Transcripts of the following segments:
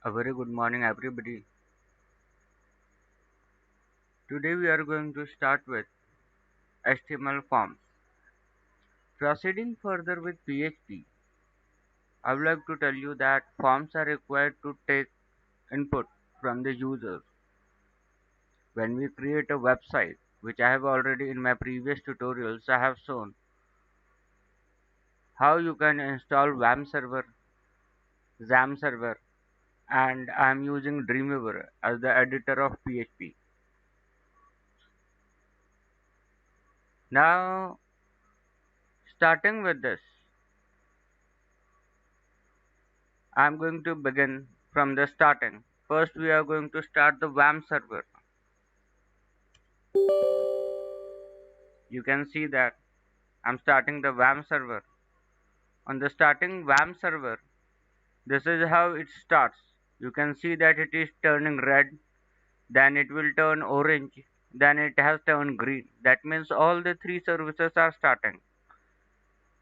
A very good morning, everybody. Today we are going to start with HTML forms. Proceeding further with PHP, I would like to tell you that forms are required to take input from the user. When we create a website, which I have already in my previous tutorials, I have shown how you can install WAM server, XAMPP server, and I am using Dreamweaver as the editor of PHP. Now, starting with this, I am going to begin from the starting. First, we are going to start the WAM server. You can see that I'm starting the WAM server. On the starting WAM server, this is how it starts. You can see that it is turning red, then it will turn orange, then it has turned green. That means all the three services are starting.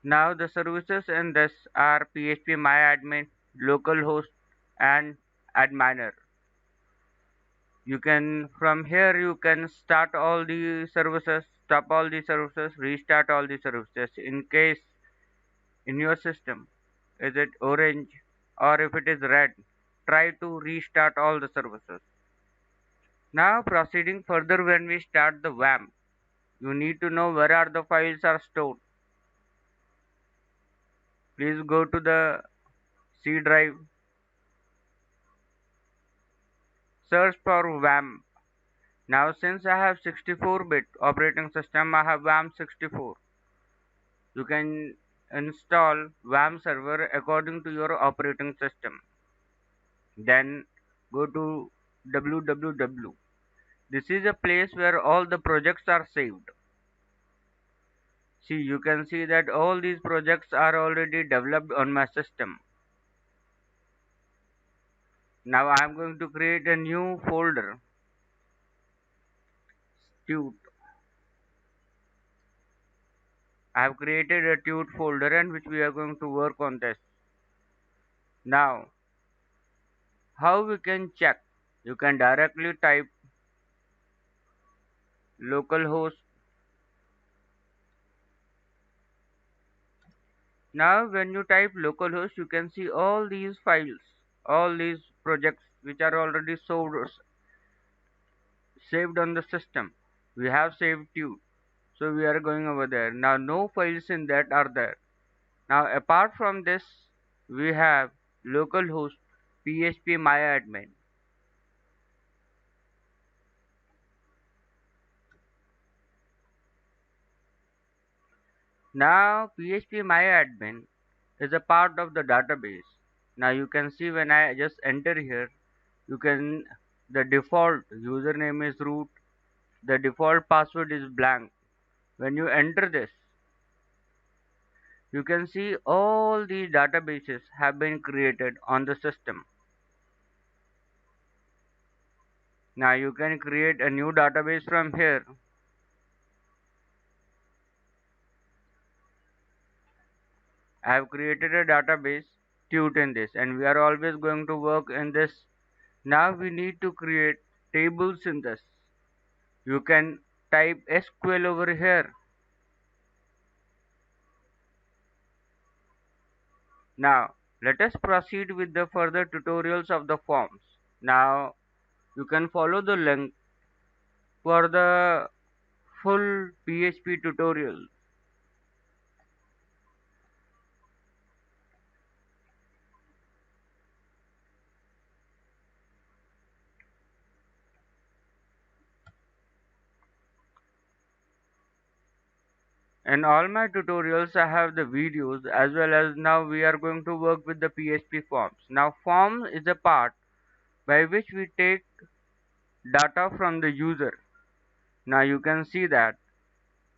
Now the services in this are PHP MyAdmin, localhost, and adminer. You can from here you can start all the services, stop all the services, restart all the services in case in your system is it orange or if it is red, try to restart all the services. Now proceeding further, when we start the WAM, you need to know where are the files are stored. Please go to the C drive, search for WAM. Now since I have 64-bit operating system, I have WAM 64. You can install WAM server according to your operating system. Then go to www. This is a place where all the projects are saved. See, you can see that all these projects are already developed on my system. Now I am going to create a new folder, tut. I have created a tut folder in which we are going to work on this. Now, how we can check? You can directly type localhost. Now when you type localhost, you can see all these files, all these projects which are already saved on the system. We have saved two, so we are going over there. Now no files in that are there. Now apart from this, we have localhost PHP MyAdmin. Now PHP MyAdmin is a part of the database. Now you can see when I just enter here, you can the default username is root, the default password is blank. When you enter this, you can see all these databases have been created on the system. Now you can create a new database from here. I have created a database tut in this, and we are always going to work in this. Now we need to create tables in this. You can type SQL over here. Now let us proceed with the further tutorials of the forms. Now you can follow the link for the full PHP tutorial. In all my tutorials I have the videos, as well as now we are going to work with the PHP forms. Now form is a part by which we take data from the user. Now you can see that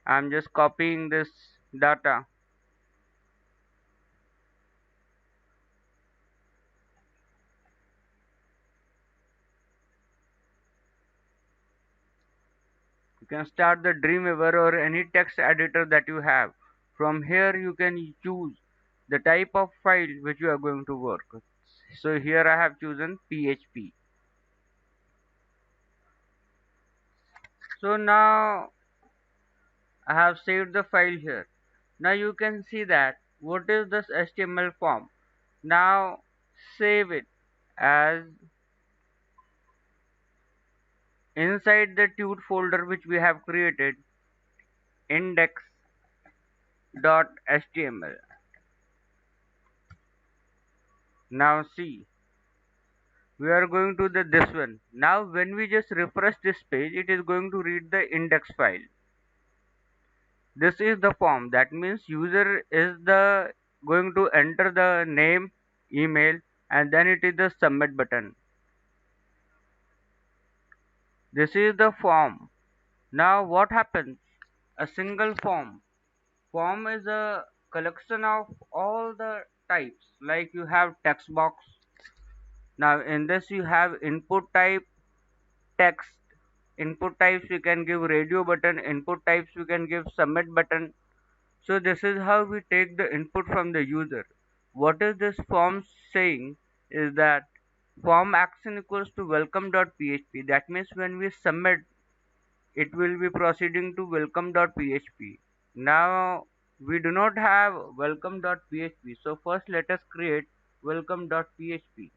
I'm just copying this data. You can start the Dreamweaver or any text editor that you have. From here you can choose the type of file which you are going to work. So here I have chosen PHP. So now I have saved the file here. Now you can see that what is this HTML form. Now save it as inside the tut folder which we have created, index.html. Now see, we are going to this one. Now when we just refresh this page, it is going to read the index file. This is the form. That means user is the going to enter the name, email, and then it is the submit button. This is the form. Now what happens? A single form. Form is a collection of all the types. Like you have text box. Now in this you have input type, text. Input types we can give radio button. Input types we can give submit button. So this is how we take the input from the user. What is this form saying is that form action equals to welcome.php. That means when we submit, it will be proceeding to welcome.php. Now we do not have welcome.php. So first let us create welcome.php.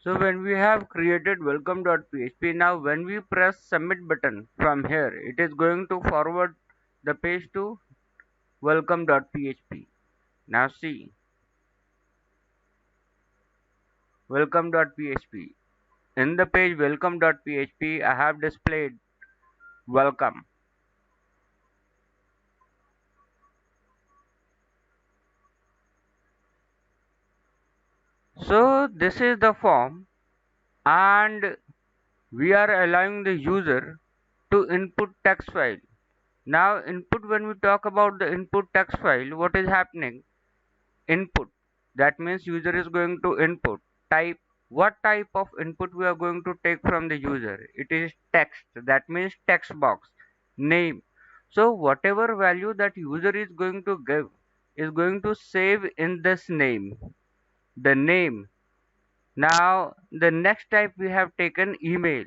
So when we have created welcome.php, now when we press submit button from here, it is going to forward the page to welcome.php. Now see, welcome.php. In the page welcome.php, I have displayed welcome. So this is the form, and we are allowing the user to input text file. Now input, when we talk about the input text file, what is happening? Input. That means user is going to input. Type. What type of input we are going to take from the user? It is text. That means text box. Name. So whatever value that user is going to give is going to save in this name. The name. Now the next type we have taken email.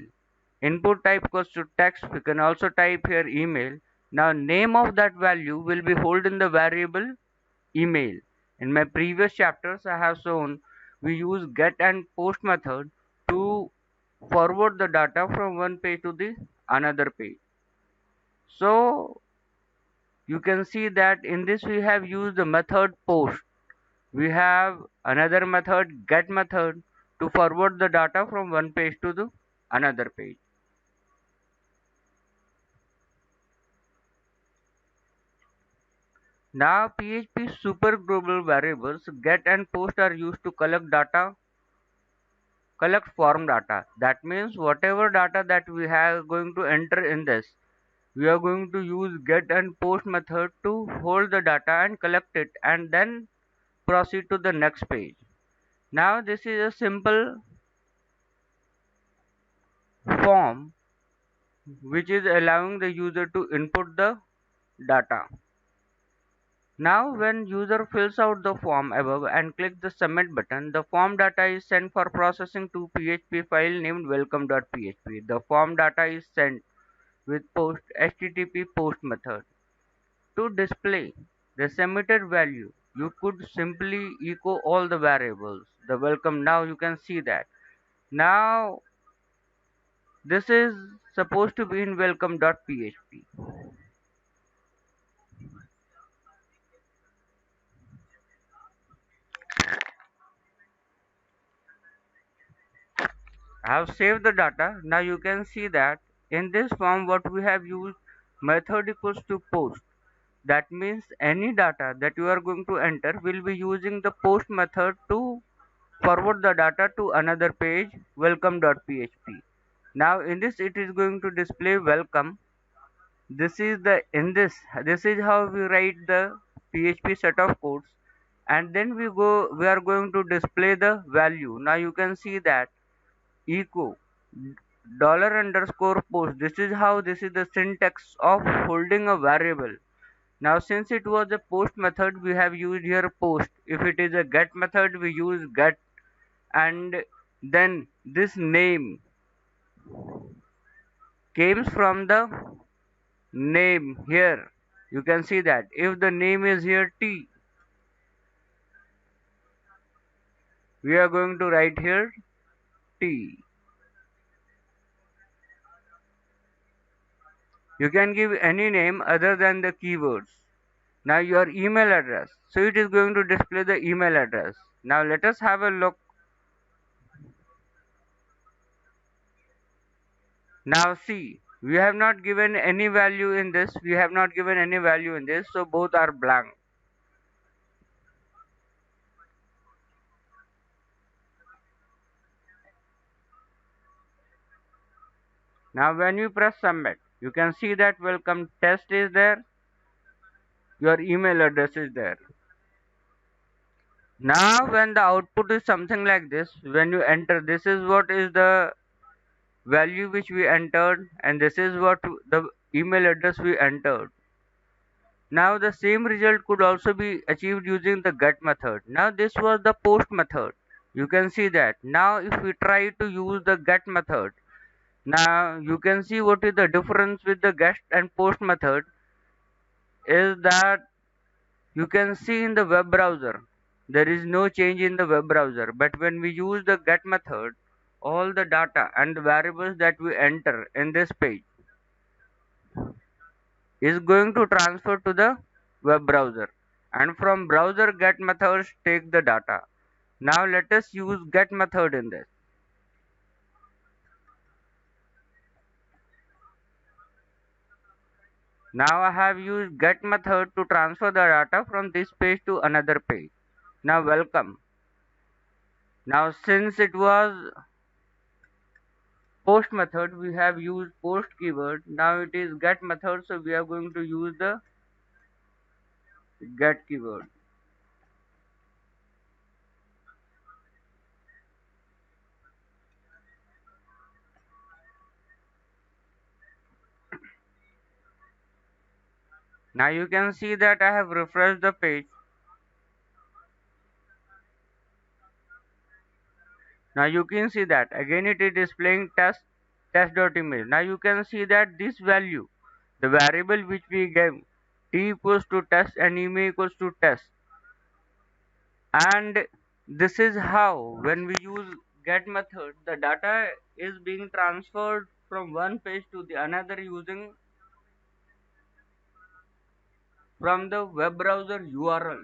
Input type equals to text. We can also type here email. Now name of that value will be held in the variable email. In my previous chapters I have shown we use get and post method to forward the data from one page to the another page. So you can see that in this we have used the method post. We have another method get method to forward the data from one page to the another page. Now PHP super global variables get and post are used to collect form data. That means whatever data that we have going to enter in this, we are going to use get and post method to hold the data and collect it and then proceed to the next page. Now this is a simple form which is allowing the user to input the data. Now when user fills out the form above and click the submit button, the form data is sent for processing to PHP file named welcome.php. The form data is sent with post http post method. To display the submitted value, you could simply echo all the variables. The welcome, now you can see that. Now this is supposed to be in welcome.php. I have saved the data. Now you can see that in this form what we have used method equals to post. That means any data that you are going to enter will be using the post method to forward the data to another page welcome.php. Now in this it is going to display welcome. This is the in this is how we write the PHP set of codes, and then we are going to display the value. Now you can see that echo dollar underscore post. This is the syntax of holding a variable. Now since it was a post method, we have used here post. If it is a get method, we use get. And then this name comes from the name here. You can see that if the name is here T, we are going to write here T. You can give any name other than the keywords. Now your email address. So it is going to display the email address. Now let us have a look. Now see, we have not given any value in this. We have not given any value in this. So both are blank. Now when you press submit, you can see that welcome test is there. Your email address is there. Now when the output is something like this, when you enter, this is what is the value which we entered, and this is what the email address we entered. Now the same result could also be achieved using the get method. Now this was the post method. You can see that. Now if we try to use the get method, now you can see what is the difference with the get and post method is that you can see in the web browser there is no change in the web browser, but when we use the get method, all the data and the variables that we enter in this page is going to transfer to the web browser, and from browser get methods take the data. Now let us use get method in this. Now I have used get method to transfer the data from this page to another page. Now welcome. Now since it was post method, we have used post keyword. Now it is get method, so we are going to use the get keyword. Now you can see that I have refreshed the page. Now you can see that again it is displaying test.image. Now you can see that this value, the variable which we gave, t equals to test and email equals to test, and this is how when we use get method, the data is being transferred from one page to the another using from the web browser URL.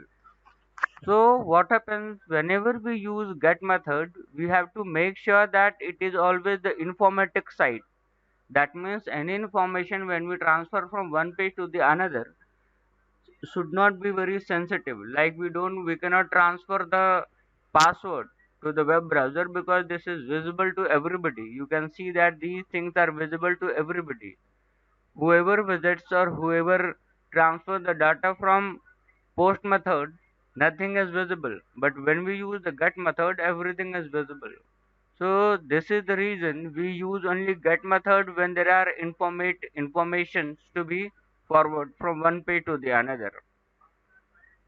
So what happens whenever we use get method, we have to make sure that it is always the informatic side. That means any information when we transfer from one page to the another should not be very sensitive. Like we cannot transfer the password to the web browser because this is visible to everybody. You can see that these things are visible to everybody. Whoever visits or whoever transfer the data from post method, nothing is visible. But when we use the get method, everything is visible. So this is the reason we use only get method when there are informations to be forward from one page to the another.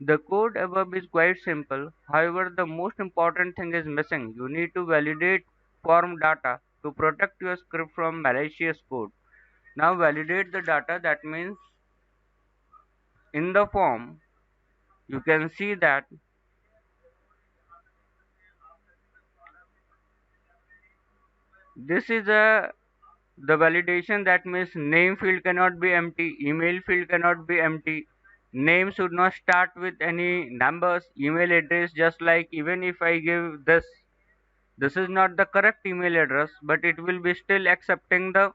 The code above is quite simple. However, the most important thing is missing. You need to validate form data to protect your script from malicious code. Now validate the data, that means in the form you can see that this is the validation, that means name field cannot be empty, email field cannot be empty, name should not start with any numbers, email address just like even if I give this is not the correct email address, but it will be still accepting the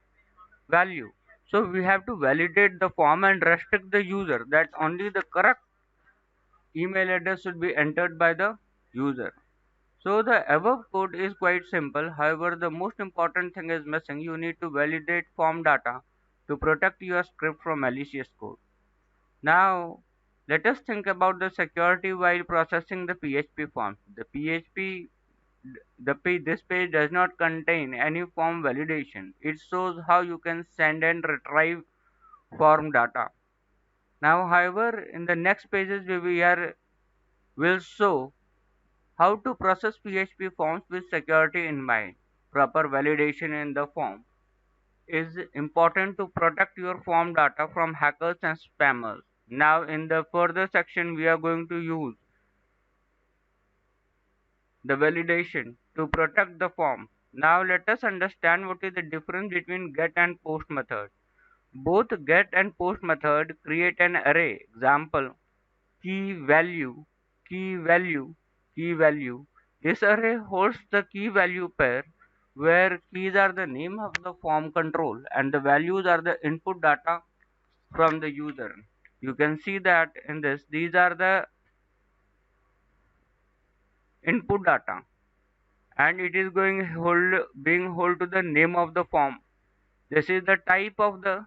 value. So we have to validate the form and restrict the user that only the correct email address should be entered by the user. So the above code is quite simple. However, the most important thing is missing. You need to validate form data to protect your script from malicious code. Now, let us think about the security while processing the PHP forms. This page does not contain any form validation. It shows how you can send and retrieve form data. Now, however, in the next pages will show how to process PHP forms with security in mind. Proper validation in the form is important to protect your form data from hackers and spammers. Now, in the further section, we are going to use the validation to protect the form. Now, let us understand what is the difference between get and post method. Both get and post method create an array. Example, key value, key value, key value. This array holds the key value pair where keys are the name of the form control and the values are the input data from the user. You can see that in this, these are the input data and it is being hold to the name of the form. This is the type of the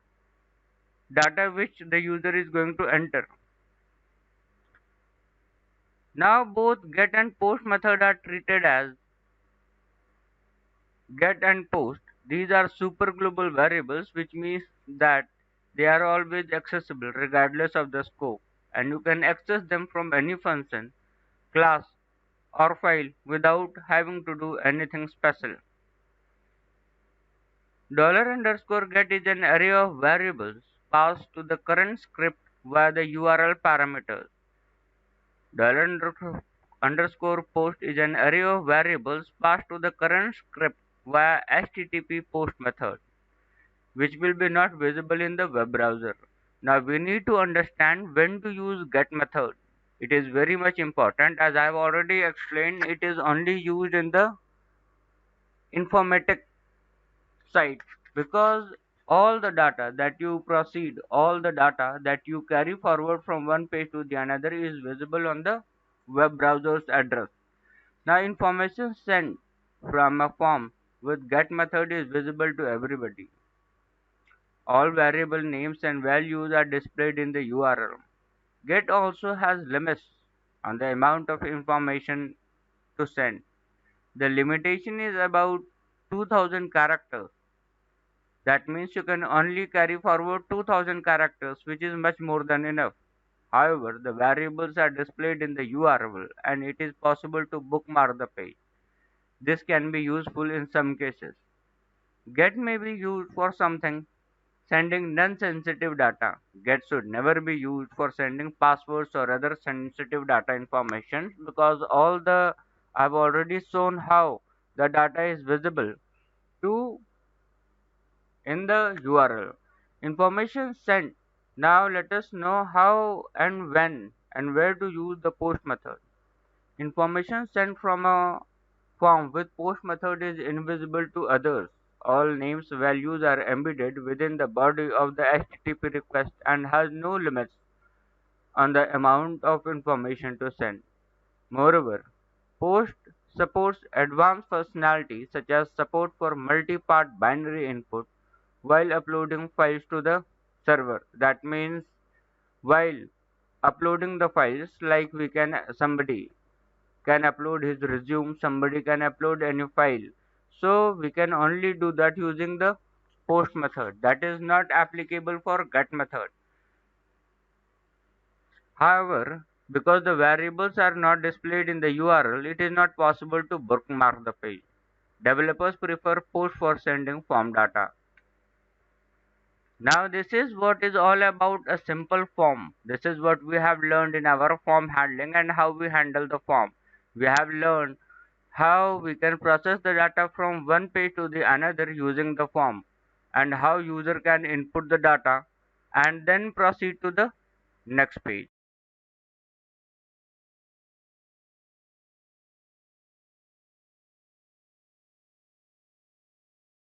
data which the user is going to enter. Now both get and post method are treated as get and post. These are super global variables, which means that they are always accessible regardless of the scope, and you can access them from any function, class, or file without having to do anything special. $_get is an array of variables passed to the current script via the URL parameters. $_post is an array of variables passed to the current script via HTTP post method, which will be not visible in the web browser. Now we need to understand when to use get method. It is very much important. As I have already explained, it is only used in the informatic side because all the data that you proceed, all the data that you carry forward from one page to the another is visible on the web browser's address. Now information sent from a form with get method is visible to everybody. All variable names and values are displayed in the URL. Get also has limits on the amount of information to send. The limitation is about 2000 characters. That means you can only carry forward 2000 characters, which is much more than enough. However, the variables are displayed in the URL and it is possible to bookmark the page. This can be useful in some cases. Get may be used for something sending non-sensitive data. Get should never be used for sending passwords or other sensitive data information because I've already shown how the data is visible to in the URL. Information sent. Now let us know how and when and where to use the post method. Information sent from a form with post method is invisible to others. All names values are embedded within the body of the HTTP request and has no limits on the amount of information to send. Moreover, POST supports advanced functionality such as support for multi-part binary input while uploading files to the server. That means while uploading the files, like somebody can upload his resume, somebody can upload any file. So we can only do that using the post method. That is not applicable for get method. However, because the variables are not displayed in the URL, it is not possible to bookmark the page. Developers prefer post for sending form data. Now this is what is all about a simple form. This is what we have learned in our form handling and how we handle the form. We have learned how we can process the data from one page to the another using the form and how user can input the data and then proceed to the next page.